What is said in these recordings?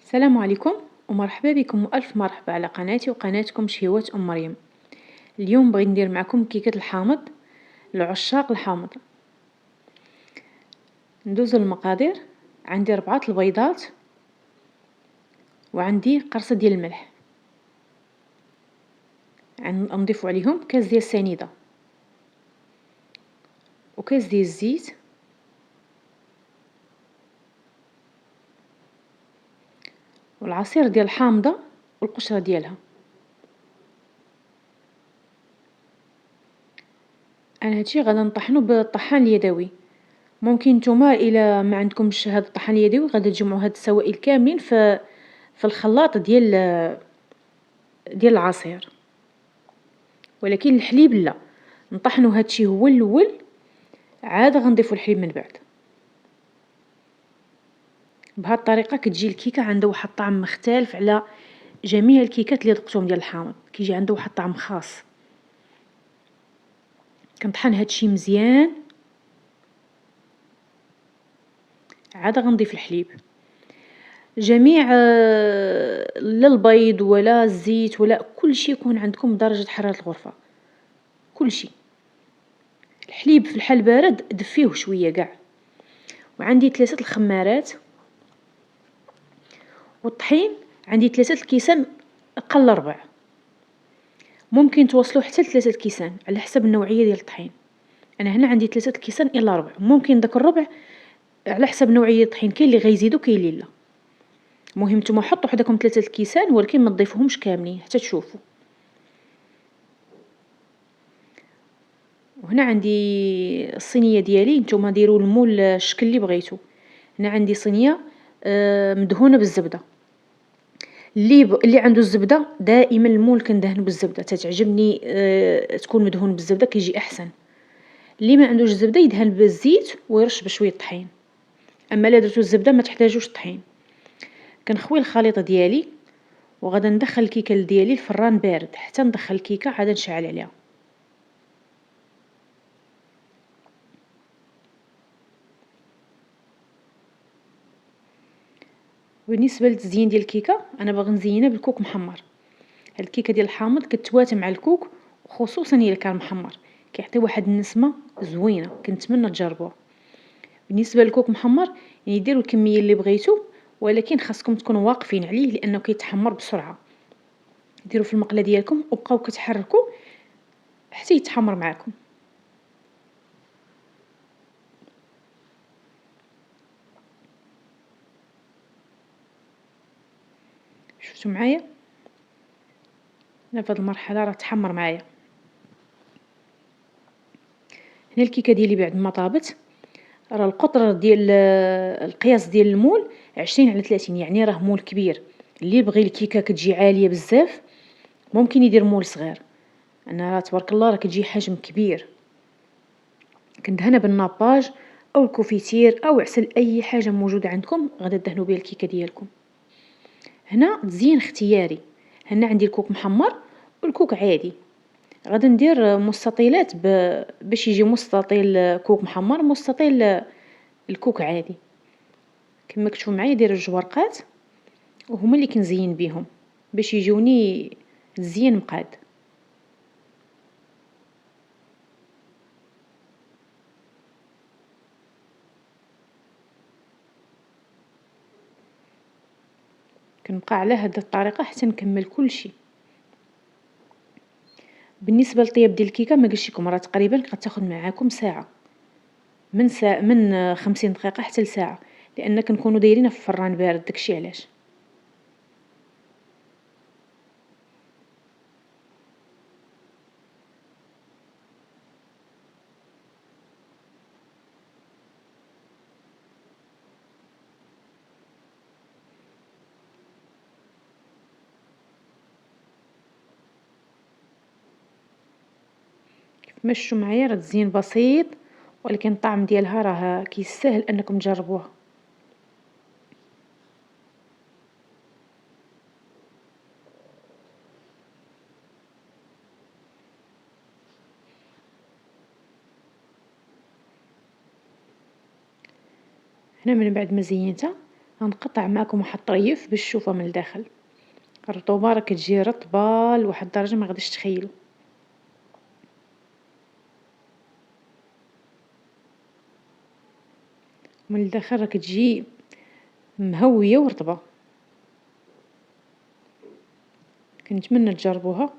السلام عليكم ومرحبا بكم وألف مرحبا على قناتي وقناتكم شهوات أم مريم. اليوم بغيت ندير معكم كيكة الحامض لعشاق الحامض. ندوز المقادير. عندي 4 البيضات وعندي قرصة ديال الملح، نضيف عليهم كاس ديال السنيدة وكاس ديال الزيت والعصير ديال الحامضة والقشرة ديالها. انا هادشي غادا نطحنو بالطحان اليدوي. ممكن نتوما الى ما عندكمش هذا الطحان اليدوي غادا تجمعوا هاد السوائل كاملين في الخلاط ديال العصير، ولكن الحليب لا، نطحنو هادشي هو الاول عاد غنضيفو الحليب من بعد. بهاد الطريقه كتجي الكيكه عندها واحد الطعم مختلف على جميع الكيكات اللي ذقتهم ديال الحامض، كيجي عنده واحد الطعم خاص. كنطحن هادشي مزيان عاد غنضيف الحليب. جميع لا البيض ولا الزيت ولا كلشي يكون عندكم بدرجة حرارة الغرفة، كلشي. الحليب في الحال بارد دفيه شوية كاع. وعندي 3 الخمارات، والطحين عندي 3 الكيسان قل ربع. ممكن توصلوا حتى ل3 الكيسان على حسب النوعية ديال الطحين. انا هنا عندي 3 الكيسان الى ربع، ممكن داك الربع على حسب نوعية الطحين، كاين اللي غيزيدو كاين اللي لا. المهم نتوما حطوا حداكم 3 الكيسان ولكن ما تضيفوهمش كاملين حتى تشوفوا. وهنا عندي الصينيه ديالي، نتوما ديروا المول الشكل اللي بغيتو. هنا عندي صينيه مدهونه بالزبده. اللي عنده الزبده دائما المول كندهنو بالزبده، تتعجبني تكون مدهون بالزبده كيجي احسن. اللي ما عندوش الزبده يدهن بالزيت ويرش بشويه طحين. اما لا درتو الزبده ما تحتاجوش طحين. كنخوي الخليط ديالي وغادا ندخل الكيكه ديالي الفران بارد حتى ندخل الكيكه عاد نشعل عليها. بالنسبه للتزيين ديال الكيكه انا باغي نزينها بالكوك محمر. هاد الكيكه ديال الحامض كتواتم مع الكوك، وخصوصا الا كان محمر كيعطي واحد النسمه زوينه، كنتمنى تجربوها. بالنسبه للكوك محمر يعني ديروا الكميه اللي بغيتو، ولكن خاصكم تكونوا واقفين عليه لانه كيتحمر بسرعه. ديروا في المقله ديالكم وبقاو كتحركوا حتى يتحمر معكم. شفتوا معايا؟ انا في هذه المرحله راه تحمر معايا. هنا الكيكه ديالي بعد ما طابت، راه القطر ديال القياس ديال المول 20 على 30، يعني راه مول كبير. اللي بغي الكيكه كتجي عاليه بزاف ممكن يدير مول صغير. انا راه تبارك الله راه كتجي حجم كبير. كندهنها بالناباج او الكوفيتير او عسل، اي حاجه موجوده عندكم غادا دهنوا بها الكيكه ديالكم. هنا تزيين اختياري. هنا عندي الكوك محمر والكوك عادي. غادا ندير مستطيلات باش يجي مستطيل كوك محمر، مستطيل الكوك عادي. كما كتشوفوا معايا دايره جوج ورقات وهما اللي كنزين بهم باش يجوني زين مقاد. كنبقى على هذه الطريقه حتى نكمل كل شيء. بالنسبه للطياب ديال الكيكه ما قلتش لكم راه تقريبا غتاخذ معاكم ساعه، من 50 دقيقه حتى لساعه، لان كنكونوا دايرينها في الفران بارد، داكشي علاش. كيف ما شفتوا معايا راه تزيين بسيط، ولكن الطعم ديالها راه كيستاهل انكم تجربوها. هنا من بعد ما زينتها غنقطع معاكم واحد الطريف باش تشوفوها من الداخل. الرطوبة راه كتجي رطبة لواحد الدرجة ما غاديش تخيلوا. من الداخل راه كتجي مهوية ورطبة. كنتمنى تجربوها.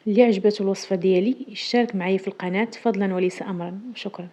اللي عجبته الوصفة ديالي يشترك معايا في القناة فضلا وليس أمرا. شكرا.